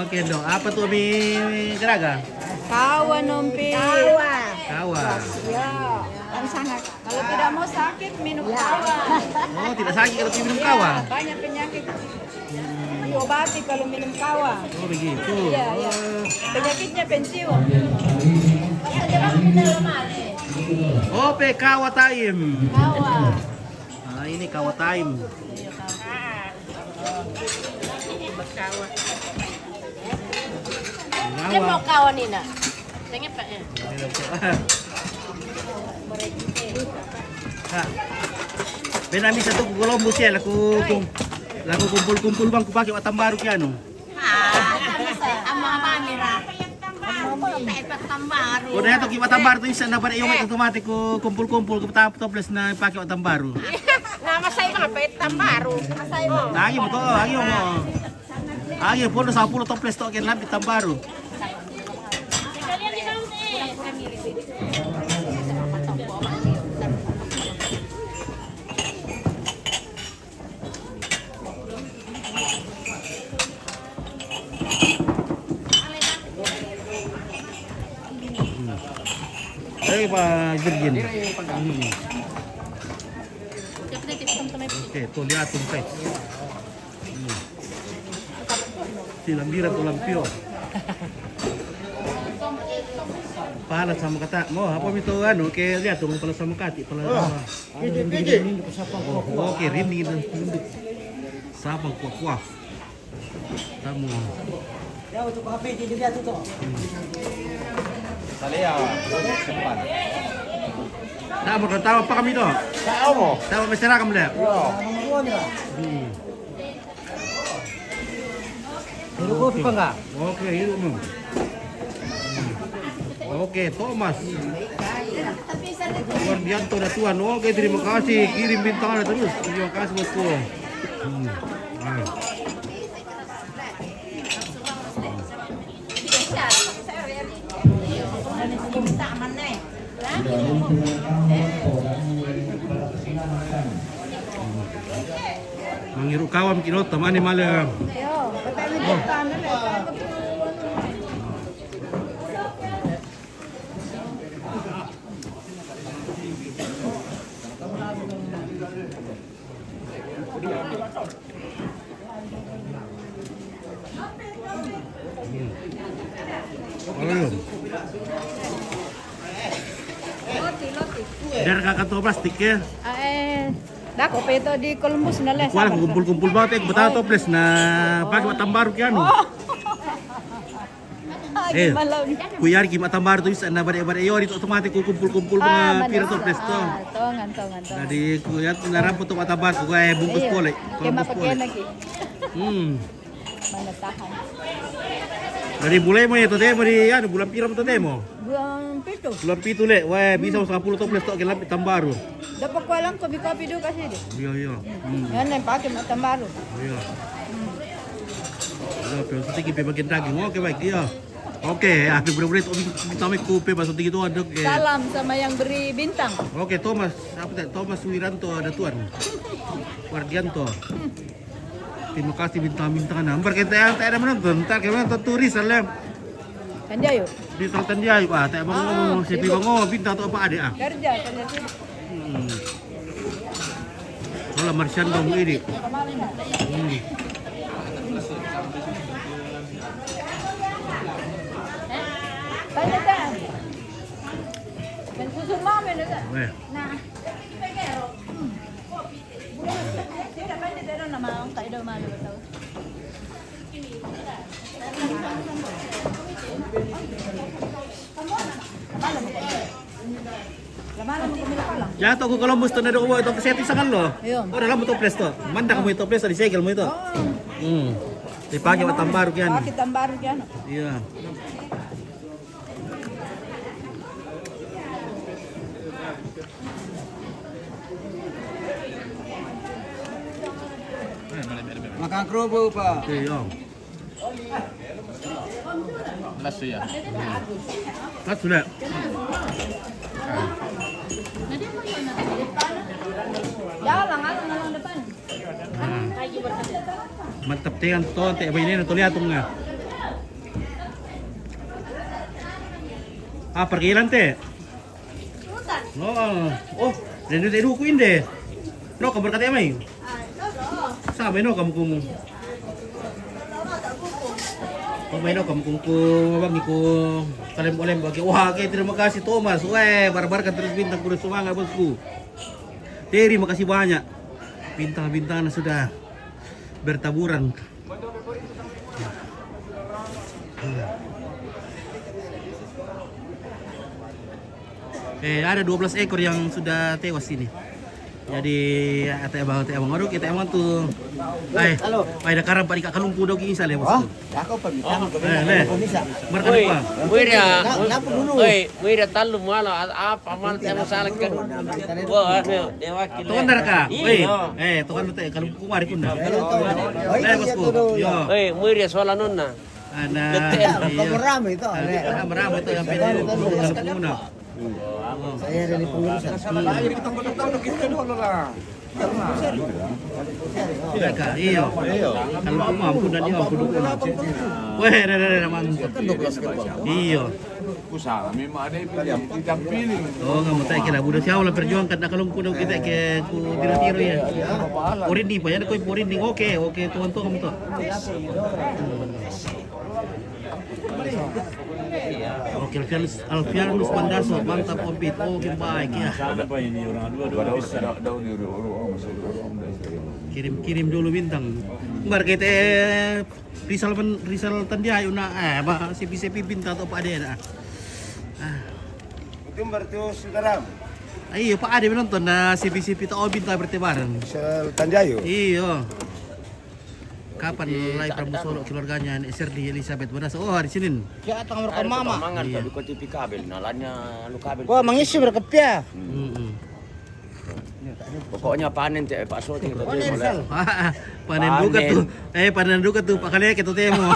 Okay, dong. Apa tuh mie geraga? Kawa nompi. Kawa. Ya, kan sangat. Kalau tidak mau sakit minum kawa. Oh, tidak sakit kalau minum kawa. Banyak penyakit. Diobati kalau minum kawa. Oh, begitu. Iya, iya. Penyakitnya pensiun. Oh, kawa taim. Kawa. Nah, ini kawa taim. Dia mau kawan Nina. Tengok Pak ya. Kak, benami satu Columbus ya, laku kumpul-kumpul bang, kupake watam baru kiano. Ama apa Mira? Tambaru. Udah ya toki watam baru tuh isa na pada yung otomatis ku kumpul-kumpul ku toples na pake watam baru. Nama saya mga pet tambaru. Lagi mo to, lagi mo. Lagi po na 10 toples to kin labit tam baru. Pak Virgin. Oke, tuh lihat tuh guys. Silambira tuh lampio. Pala sama kata, mau apa itu anu? Oke, lihat tuh pala sama kati, pala. Oke, rini dan tunduk. Sapang kuah-kuah. Tamu. Ya untuk HP dilihat itu. Salea, cepat. Tahu mau tahu apa kami tuh? Tahu mo? Tahu masyarakat kamu lihat? Nomor 2 nih. Hidup kopi apa enggak? Oke, hidup mo. Oke, Thomas. Wardianto na tuan. Oke, terima kasih. Kirim bintang terus. Terima kasih bosku. Mangiru kawam kinot tamani malam. Dari kakak tuh plastik ya. Dako pa ito di Columbus na les. Wala kumpul-kumpul banget ya, betapa toples na pakai matambaru kiano. Kuyar ki matambaru tuh bisa na bare-bare yo itu otomatis kumpul-kumpul mga pira toples to. Tongan. Jadi kuyar narampo to matambaru kaya bungkus pole. Kaya mapagyan lagi. Manatahan. Dari mulai mo ito demo di ano bulan pira mo to demo. Buang pito. Bulan pito le, wah bisa 10 toples to kaya tambaru. Dapat ko lang kopi-kopi do kasi di. Iya. Yan na pakai matambaro. Iya. Pero sa tingin pa bagian daging. Okay, baik. Iya. Oke, bener-bener itu kita make kupe bahasa tinggi itu ada. Salam sama yang beri bintang. Oke, Thomas, apa teh? Thomas Wiranto ada tuan. Wardianto. Terima kasih bintang-bintang nomor kita tak ada menonton. Entar kita menonton turis alam. Kan dia yuk. Di Selatan dia Pak. Tak abang ngomong si ngomong bintang atau apa ada ah. Kerja sih. Kalau Marsian dong ini. Banyak kan? Dan susun mama juga. Nah, tidak banyak dari nama orang tak ada malu betul. Ya to ko Columbus to na do ko ito kasi sa kanlo. Ayun. Oh, dalam toples to. Manda ka mo ito toples di segel mo ito. Dipake wa tambaru kian. Pakai tambaru kian. Iya. Makan kerupuk, Pak. Iya. Lasso ya. Kat sudah. Jalan depan. Mantap tiyan to, te ba ini to lihat nga. pergilan teh. No, oh, dan itu dukuin deh. No, kamu berkata mai. Sama no kamu kumu. Oh, main no kamu kumu bang iku. Kalian boleh bagi. Wah, oke, terima kasih Thomas. Weh, barbar kan terus bintang kudu semangat bosku. Terima kasih banyak. Bintang-bintang sudah bertaburan. Ada 12 ekor yang sudah tewas ini. Jadi abang ngaduk kita emang tuh. Ada karang pada kalungku dog isa le bos. Ako pa bitang. Bisa. Mereka apa? Muira talu malo apa man temo salah kan. Wah, dewa kilo. Tuan darka. Tuan teh kalungku mari kunna. Bosku. Yo. Muira sola nonna. Ana. Marami ito. Marami ito yang pwede kalungku muna. Saya dari pengurusan. Iya. Kalau kamu ampun dan dia ampun dulu. Weh, mantap. Iya. Usaha memang ada yang tidak pilih. Oh, nggak mau tahu kira budak siapa lah perjuangkan nak kalau kuda kita ke ku tiro ya. Porin di, banyak kau porin di. Oke, tuan kamu tuh. Oke, Alfianus Pandaso, mantap kompet. Oke, baik ya. Kirim dulu bintang. Kembar kita Rizal Tandiayu na CP bintang atau Pak Ade na. Itu berarti saudara. Iya, Pak Ade menonton na CP tao bintang bertebaran. Rizal Tandiayu. Iya. Kapan mulai Pramusolo keluarganya Serdi Elizabeth Bodas? Oh, hari Senin. Kaya atang mereka mama. Mangan tapi ko TV kabel nalanya lu kabel. Wah, mangisi berkepya. Pokoknya panen teh Pak Soti itu Panen duka tuh Pak Kale kita temo.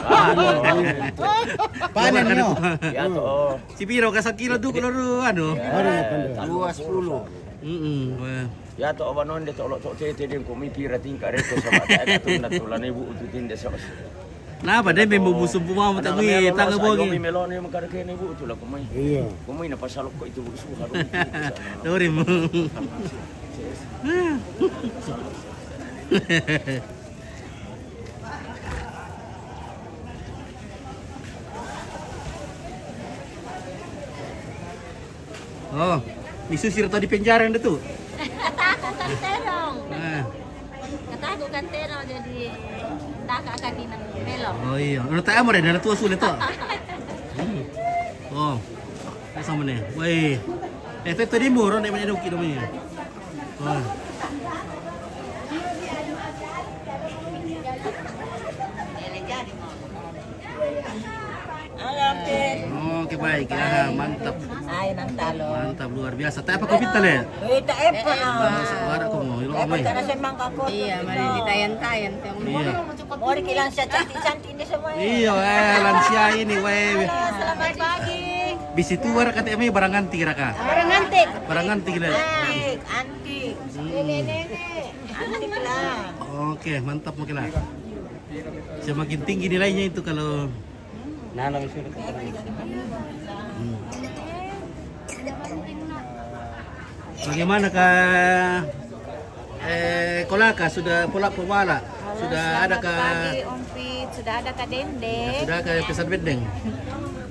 Panen no. Ya toh. Si Piro kasat kilo duka loro ano. 210. Ya toh banon de tolok tok tete din ko mikir tingkah reto sama tak tunda tulan ibu ututin de sos. Nah, pada memang musuh puma mata gue tangga bogi. Kami melon yang makar kene ibu tulah kumai. Iya. Kumai na pasalok ko itu suha. Dorim. Oh, disusir tadi penjara yang itu. Terong. Nah. Kata aku kan terong jadi tak kaki nang melong. Oh iya, ano tayo mo rin, ano tuwa sulit to. Oh, sama nih, woi. Itu tadi murah nih banyak doki namanya. Oh. Oke baik ya, mantap. Ay nang talo. Mantap luar biasa. Tapi apa kau pintal ya? Ita epa. Sabar aku mau, ilok kamay. Iya, mali ditayan-tayan. Iya. Mau dikilang siya cantik-cantik ni semua. Iya, lansia ini, weh. Selamat pagi. Bisi tuar kata emi barang ganti kira ka. Barang antik. Barang ganti kira. Antik. Nenek. Antik lah. Oke, mantap mungkin lah. Semakin tinggi nilainya itu kalau bagaimana kah Kolaka sudah pola pemala sudah ada kah Pagi Ompit, sudah ada Kak Dendeng. sudah ke pesan bendeng.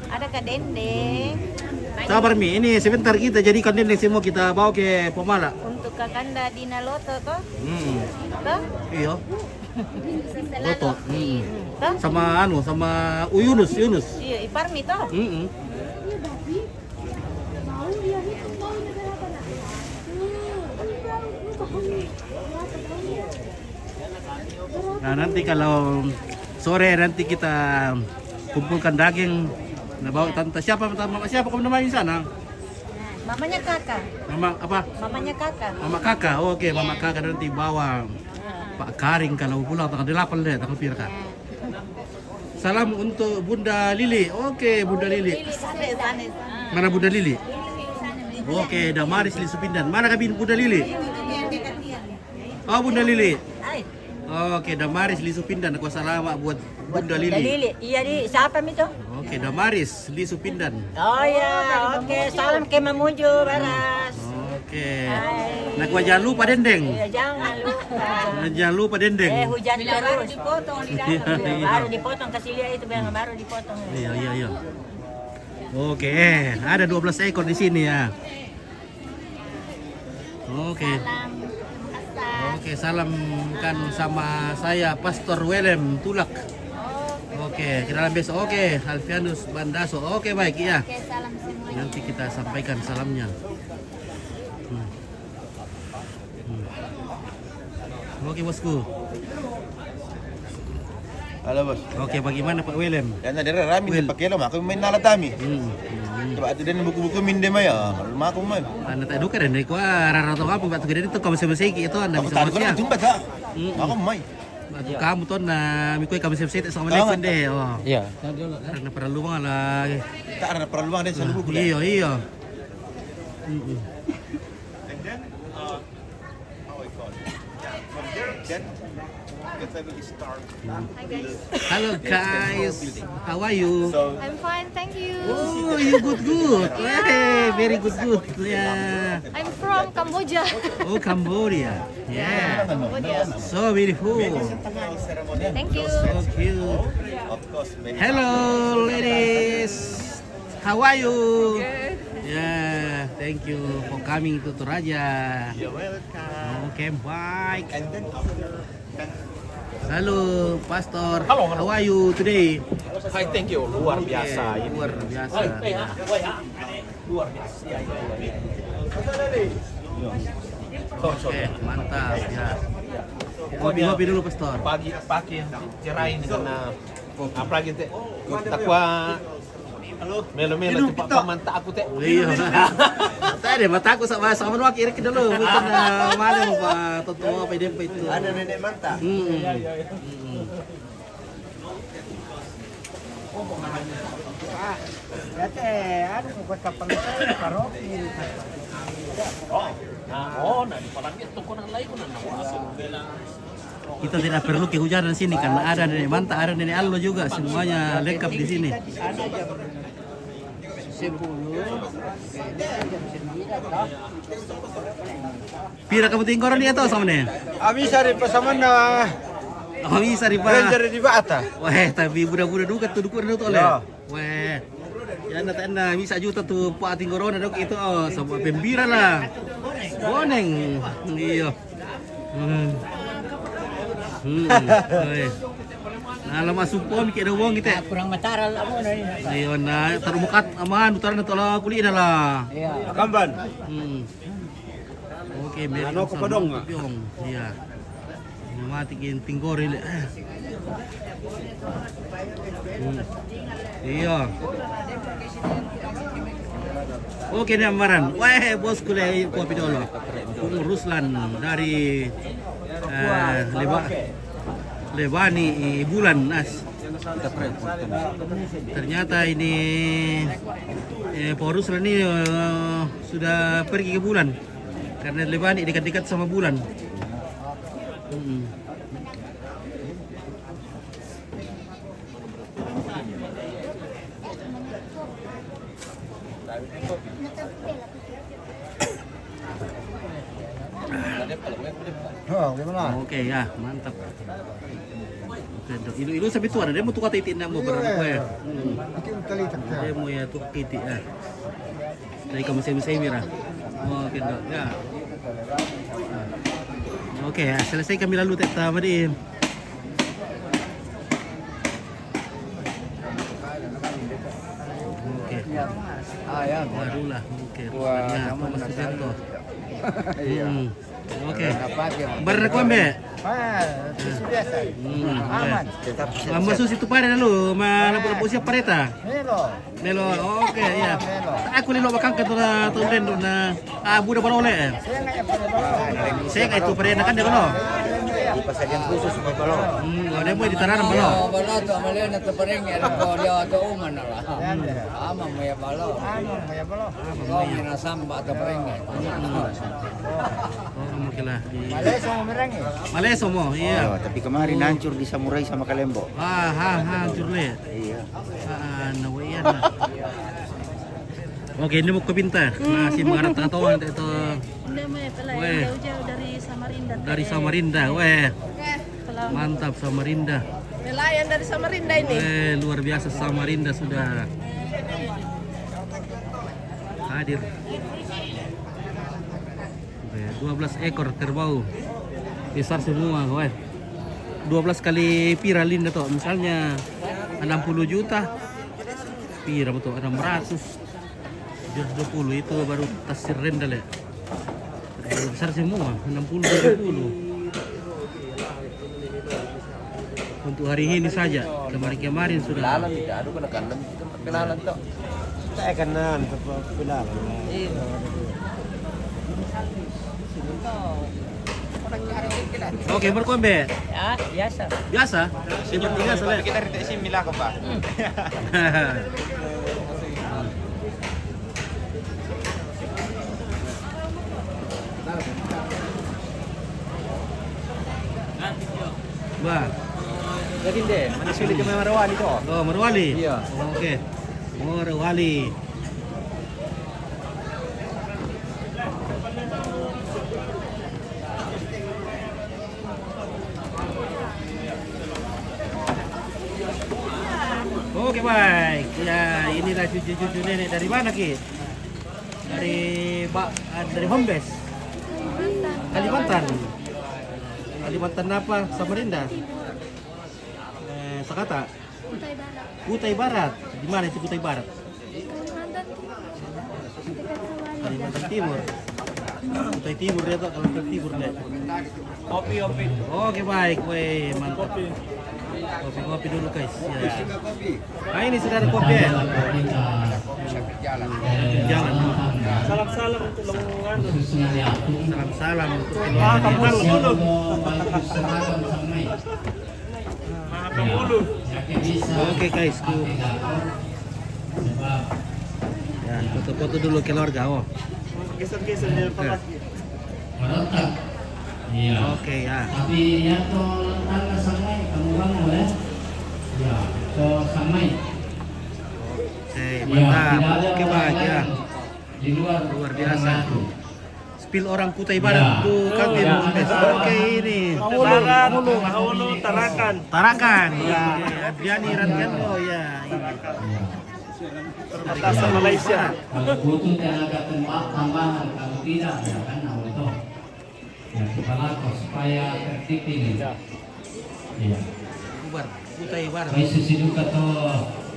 Ada Kak Dendeng. Sabar Mi, ini sebentar kita jadikan dendeng semua kita bawa ke pemala. Untuk Kakanda Dina Loto toh. Toh? Iya. Loto. Toh? Sama Yunus. Iya, Iparmi toh. Nah nanti kalau sore nanti kita kumpulkan daging. Nah bawa tante siapa kamu namanya di sana? Mamanya Kakak. Mama apa? Mamanya Kakak. Mama kakak. Oke, mama kakak nanti bawa Pak Karing kalau pulang tanggal 8 deh, tanggal pira kak. Salam untuk Bunda Lili. Oke, Bunda Lili. Mana Bunda Lili? Oke, Damaris Lisupindan. Mana kabin Bunda Lili? Oh, Bunda Lili. Oke, Damaris Lisu Pindan. Aku salamat buat Bunda Lili. Lili, iya di siapa itu? Oke, Damaris Lisu Pindan. Oh ya, oke. Salam ke Mamuju Baras. Oke. Hai. Nah, gua jangan lupa dendeng. Iya, jangan lupa. Nah, jangan lupa dendeng. Hujan terus. Baru dipotong di dalam. Iya. Baru dipotong kasih lihat itu yang baru dipotong. Iya. Oke, ada 12 ekor di sini ya. Oke. Salam. Asal. Oke, salamkan sama saya Pastor Willem Tulak. Oke, kenalan besok. Oke, Alfianus Bandaso. Oke, baik ya. Oke, salam semuanya. Nanti kita sampaikan salamnya. Oke, bosku. Halo bos. Oke, bagaimana Pak Willem? Yan na dira rami Will. pakai lo aku main nalatami. Hmm. Coba tu dan buku-buku min dem ya. Rumah aku main. Anda tak duka dan ko rarato apa batu gede itu kamu sebesar itu Anda Aku bisa tahu masih. kan jumpa tak. Aku main. Batu kamu tuh na mikoi kamu sebesar sama lekon deh. Oh. Iya. Karena perlu banget lagi. Tak ada peluang dan selalu buku. Iya. Hello guys, how are you? I'm fine, thank you. Oh, you good. Hey, very good. Yeah. I'm from Cambodia. Oh, Cambodia. Yeah. So beautiful. Thank you. So cute. Hello, ladies. How are you? Good. Yeah, thank you for coming to Toraja. You're welcome. Okay, bye. Halo, Pastor. Halo. How are you today? Hai, thank you. Luar biasa Okay, ini. luar biasa. Luar biasa. Oke, mantap ya. Ngopi dulu, Pastor. Pagi cerain karena apalagi teh takwa melo cepat pamanta aku teh. Iya. Tadi mata aku sama wakil kira dulu, bukan mana mau Pak Toto apa ide itu. Ada nenek manta. Kita tidak perlu kehujanan sini karena ada nenek manta, ada nenek allo juga, semuanya lengkap di sini. Pira kamu tingkoran dia tahu sama nih? Abi sari pasamana. Oh bisa di Ranger di bata. Wah, tapi budak-budak duka tuh dukur itu oleh. Wah. Ya anda bisa juta tuh Pak Tinggorona dok itu sama pembira lah. Boneng. Iya. Nah, lama supo mikir ada uang kita. Kurang mataral amo na ini. Ayo na terbukat aman utaran na tola kuli na lah. Iya. Kamban. Oke, meron Ano ko pa dong, ah? Iya. Mati kin tinggori le. Iya. Oke nih amaran. Wah, bosku le kopi dulu. Ruslan dari Lebani Bulan Nas. Ternyata ini Pak Ruslan ini sudah pergi ke Bulan karena Lebani dekat-dekat sama Bulan. Oh, gimana? Oke ya, mantap. Oke, dok. Ilu sabi tuan, dia mau tukar titik nak mau berapa ya? Dia mau ya tukar titik ya. Dari kamu semi merah. Oke dok, ya. Oke ya, selesai kami lalu tetap tadi. Oke. Ya. Baru lah, oke. Wah, Rupanya kamu Thomas nak Subianto. Iya. Oke. Pakai. Berrekam be? Susu biasa. Aman. Lama susi itu pada dulu, mana pula siap pareta. Melo. Melo, oke ya. Aku lilo bakang ke tuna tulen na budak parole. Saya nggak itu pada kan dia kalau. Di pasagian khusus supaya balon. Ada mau ditanam balon. Balon tu amalnya na terpereng ya ko dia tu uman lah. Ama maya balon. Kau minasam ba terpereng. Oh, mungkin lah. Maleso mo mereng. Maleso mo, iya. Tapi kemarin hancur di Samurai sama Kalembo. Hancur le. Iya. Nawayan lah. Oke, ini mau ke Binta. Masih mengarah tatawan itu. Hindi may pala Weh. jauh-jauh dari Samarinda. Dari Samarinda, weh. Mantap Samarinda. Nelayan dari Samarinda ini. Luar biasa Samarinda sudah hadir. 12 ekor kerbau. Besar semua, weh. 12 kali pira linda tuh. Misalnya 60 juta. Pira betul 600. 20 itu baru tasir rendah ya. Besar semua 60 70. Untuk hari ini saja, kemarin sudah. Kenalan tidak ada kenalan kita kenalan tuh. Saya kanan final. Oke, berkombe. Ya, biasa. Biasa? Seperti biasa lah. Kita retek sim milah kok, Pak. Bah. Jadi deh, mana sulit ke Marwali tu? Oh, Marwali. Iya. Oke. Marwali. Oke, baik. Ya, inilah cucu-cucu nenek dari mana, Ki? Dari Hombes. Kalimantan. Kalimantan apa? Samarinda. Sakata. Kutai Barat. Kutai Barat. Di mana itu Kutai Barat? Kalimantan Timur. Kutai Timur dia tuh, Kalimantan Timur deh. Kopi. Oke, baik, weh, mantap. Kopi dulu guys. Ya. Nah ini sudah ada kopi ya. Jalan. Salam-salam untuk lengkungan. Salam untuk keluarga. dulu. Makan dulu. Oke guys, tuh. Ya, foto-foto dulu keluarga. Oh. Geser-geser dia panas. Oke ya. Tapi ya to tangga samai kamu bang boleh? Ya, to samai. Mantap. Oke baik ya. Di luar Biasa. Spill orang Kutai Barat tuh kantin. Oke ini. Mahulu, Tarakan. Tarakan. Ya. Adriani Rantiano ya. Atas Malaysia. Kalau butuh tenaga tambahan, kalau tidak ya kan itu. Ya kita lakukan supaya tertib ini. Iya. Bubar Kutai Barat. Baik susiduka to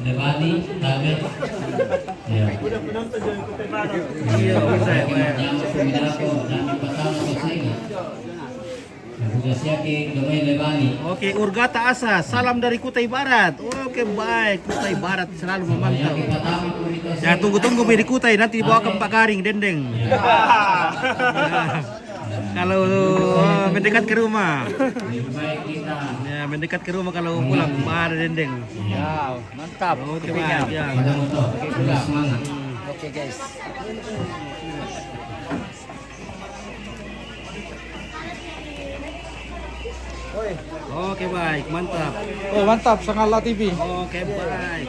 Lebani, David. Ya. Iya, bisa ya. Yang sumidato dan pertama selesai. Tugas yakin domai Lebani. Oke, Urgata Asa, salam dari Kutai Barat. Oke, baik. Kutai Barat selalu memantau. Ya, tunggu-tunggu di Kutai, nanti dibawa ke Pak Karing, Dendeng. Ya. Kalau mendekat ke rumah. Ya, mendekat ke rumah kalau pulang, ada Dendeng. Ya, mantap. Oke, baik. Ya. Oke guys. Oke, baik. Mantap. Oh, mantap Sangala TV. Oke, baik.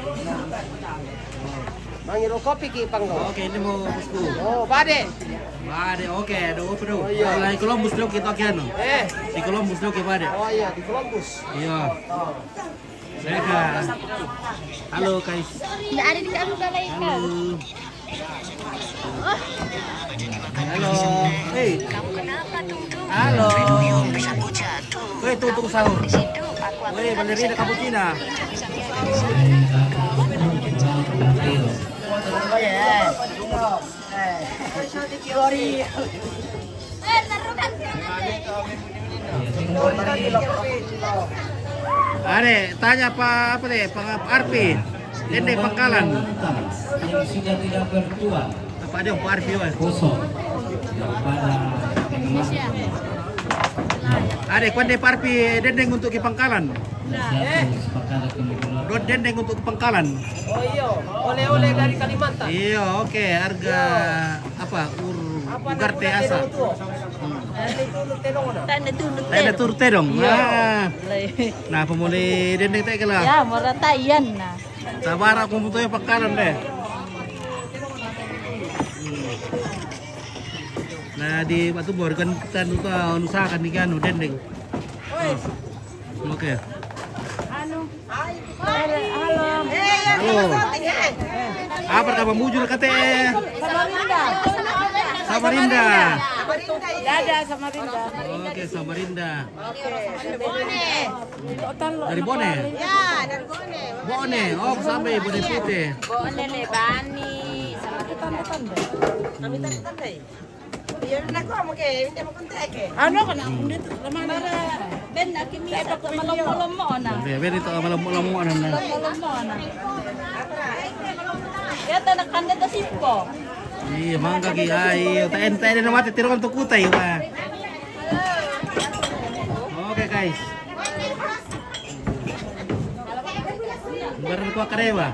Mangiru kopi ki panggo. Oke, ini mau bosku. Oh, bade. Bade, oke, ada apa dulu? Kalau di Columbus dulu kita kian. Di Columbus dulu kita bade. Oh iya, di Columbus. Iya. Sehat. Halo, guys. Nggak ada di kamu balai kau. Halo. Halo. Hei. Kamu kenapa tunggu? Halo. Sapu jatuh. Woi, tutup sahur. Di situ aku akan Woi, ballerina cappuccina. Oh iya. Taruhkan Ade, tanya apa deh, Pak Arfi. Dendeng Pangkalan. Yang sudah tidak bertuan Apa dia Pak Arfi? kosong daripada Indonesia. Ada kuande parpi dendeng untuk ke Pangkalan. Dendeng untuk ke Pangkalan. Oh iya, oleh-oleh dari Kalimantan. Iya, oke. Harga apa? Ugarte asa. Tanda turut dong. Nah, pemulih dendeng tak kala. Ya, murah tayan na. Sabar aku butuhnya Pangkalan deh. Nah di Batu Bor kan kita usahakan nih kan dendeng. Oke. Halo. Halo. Apa kabar mujur kate? Samarinda. Ya ada Samarinda. Oke, Samarinda. Dari Bone? Ya, dari Bone. Bone. Oh, sampai Bone Putih. Bone Lebani sama Tanda-tanda. ano kan lamang ben akimi sa malom-malom mo na. Bebe ito malam-malam na. Malom-malom na. Yata nakanda ta sipo. Iya, mangga gi ay. Taen na mati tirukan to kutay wa. Oke, guys. Baru ko karewa.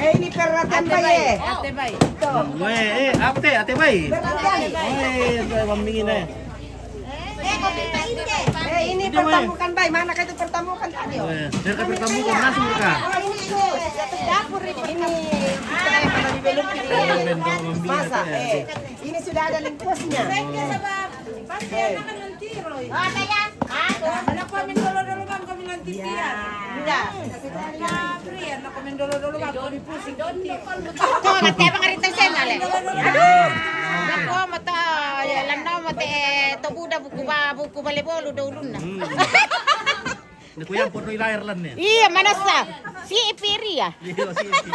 Ini perhatian bayi. Ate bay. Mamingin na. Ini pertemukan bayi. Mana itu pertemukan tadi? Dari ka pertemu ko nasa ka. Dapur ini. Masa? Ini sudah ada lingkusnya. buku balebolo dulu na. Nakuyang po no Ireland niya. Iya, mana sa? Si Ipiri ya. Iya, si Ipi.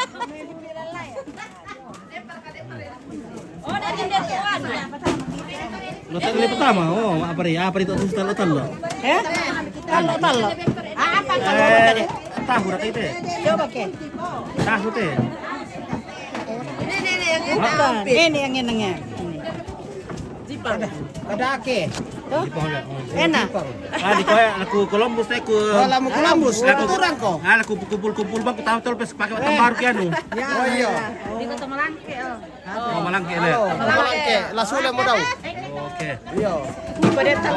Oh, dari tuan. Lotang ini pertama. Oh, apa ito ang lotang lo? Talo. Apa Tahu ra kayo te. Coba ke. Tahu te. Ini yang enengnya. Kadake. Enak. Di ko aku Columbus te ko. Wala mo Columbus. Natuturan ko. Aku kumpul-kumpul bang ko tahu pas pakai tambar ki ano. Oh iya. Di ko tumalangke oh. Oh, malangke le. Malangke. Lasula mo daw. Oke. Iya.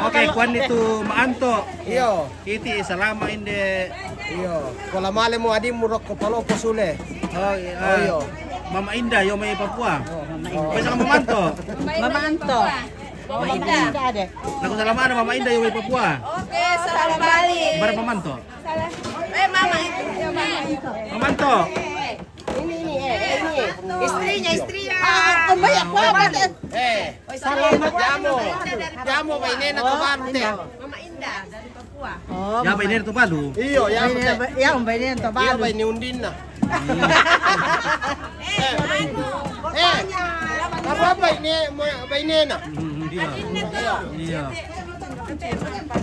Oke, kuan itu maanto. Iya. Iti salama inde. Iya. Wala male mo adi mo rok ko palo posule. Oh, Mama Indah yo may Papua. Pwede ka mamanto. Mama Anto. Mama Indah. Ada. Naku salaman Mama Indah yo may Papua. Oke, salam balik. Bara mamanto. Mama. Mamanto. Ini. Istrinya. Banyak banget. Jamo ba inena to ba te? Mama Indah dari Papua. Oh, Ya ba ini to palu. Iyo, ya. ya umbay to Iya ba? ba ni undin na. Apa ba ini na? Iya.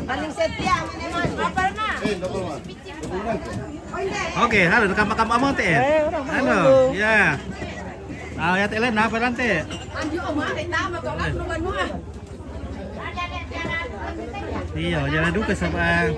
Paling setia Oke, halo rekam-rekam among teh. Halo. Ya. Ah, ya telen apa nanti? Iya, jangan duka sama.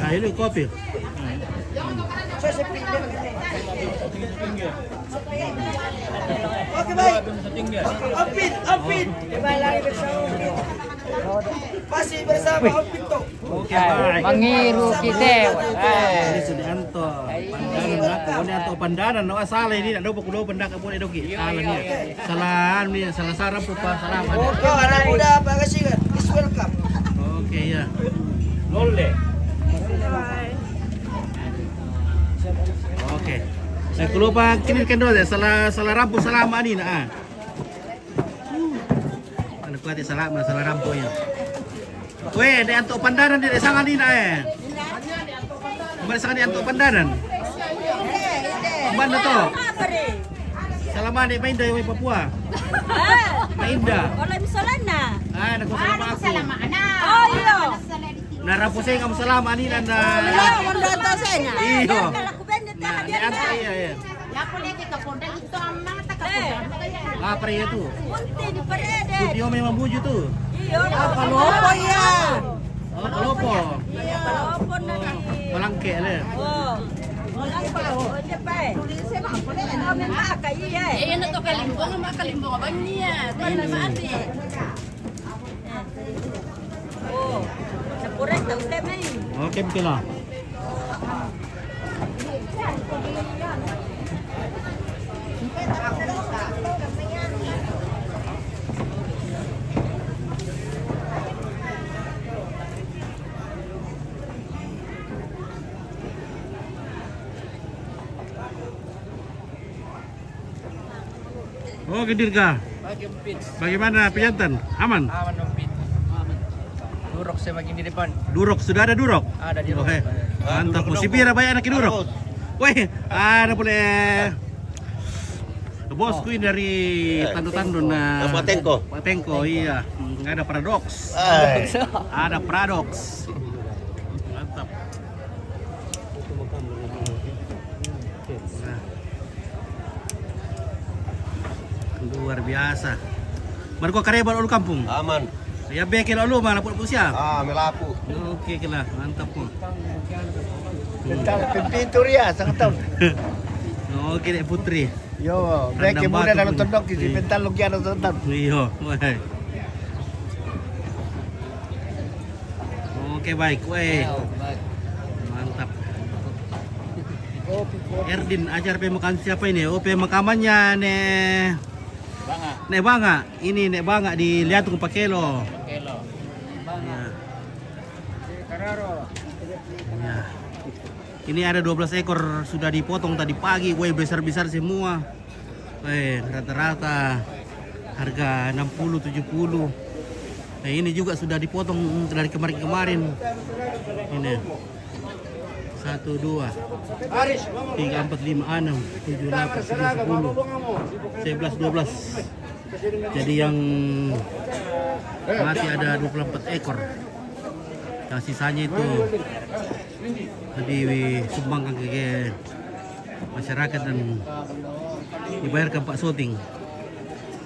Nah, ini kopi. Oke baik. Opit. Masih bersama Opit tuh. Oke, baik. Mangiru kita. Ini Sudianto. Pandanan ako. Ini ato pandanan. No, asala ini. Ano po kulo pandak po ito gi. Salah niya. Salah niya. Salah sarap po pa. Salamat. Oke, anak muda Pak Kasigan. Is welcome. Oke, ya. Lolle. Oke. Saya kulo pa kinilkan doon. Salah rampo salama ni na. Ano ko ati salah rampo yan. Weh, di antuk pandanan di sangan ini Kembali sangan di antuk pandanan. Mana to? Salaman di Mainda yang Papua. Mainda. Oleh misalan na. Nagsalama ako. Oh, iyo. Narapusay nga salama ni na. Iyo, wala to sa na. Iyo. Kala ko bende ta Di antuk iya. Ya boleh kita pondok itu mga taga-pondok. Apa itu? Munti di parede. Putio memang buju tuh. Iyo, palopo yan. Oh, kalopo. Iya, palopo na ni. Malangke le. Oh. Walang pa, oh, di pa eh. Ano may makakaya eh. Ano to kalimbong, makalimbong ba niya? Tayo mati. Oh, napurek daw tema eh. Oke, pila. Oh, Dirga. Bagaimana pejantan? Aman? Aman dong, Pit. Durok saya makin di depan. Durok, sudah ada durok? Ada di Oke. Mantap. Si Bira banyak anak durok. Weh, ada boleh. Bosku ini dari Tandon Pak Tengko, iya. Ada paradoks. Ada paradoks. Mantap. Nah. Luar biasa. Baru kau kareba lu kampung? Aman. Ya bekel lu malah pun pusia. Melapu. Oke lah, mantap pun. Pintu ria, sangat tahu. Oke deh Putri. Yo, Rendang muda batu dalam pun. tondok di Iya. pental lukian tondok. Iya, weh. Oke baik, weh. Mantap. Erdin ajar pemakan siapa ini? Oh pemakamannya Nek Banga. Ini Nek Banga dilihat tuh Pakelo. Ya. Ya. Ini ada 12 ekor sudah dipotong tadi pagi, weh besar-besar semua. Weh rata-rata harga 60-70. Nah ini juga sudah dipotong dari kemarin-kemarin. Ini 1, 2, 3, 4, 5, 6, 7, 8, 9, 10, 11, 12. Jadi yang masih ada 24 ekor. Yang sisanya itu disumbangkan ke masyarakat dan dibayarkan Pak Soting.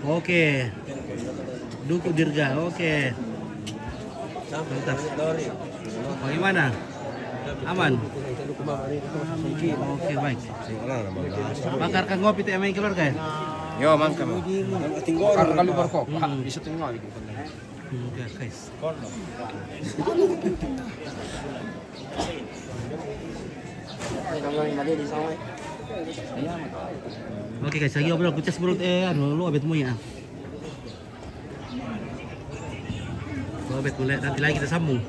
Oke. Duku Dirga. Oke. Mantap. Bagaimana? Aman? Oke baik. Bakarkan ngopi teh main keluarga ya? Yo, mangkam. Kali berkok. Bisa tinggal gitu. Oke, guys. Oke guys, lagi ngobrol kucas perut lu abet mu ya. Lu abet mulai nanti lagi kita sambung.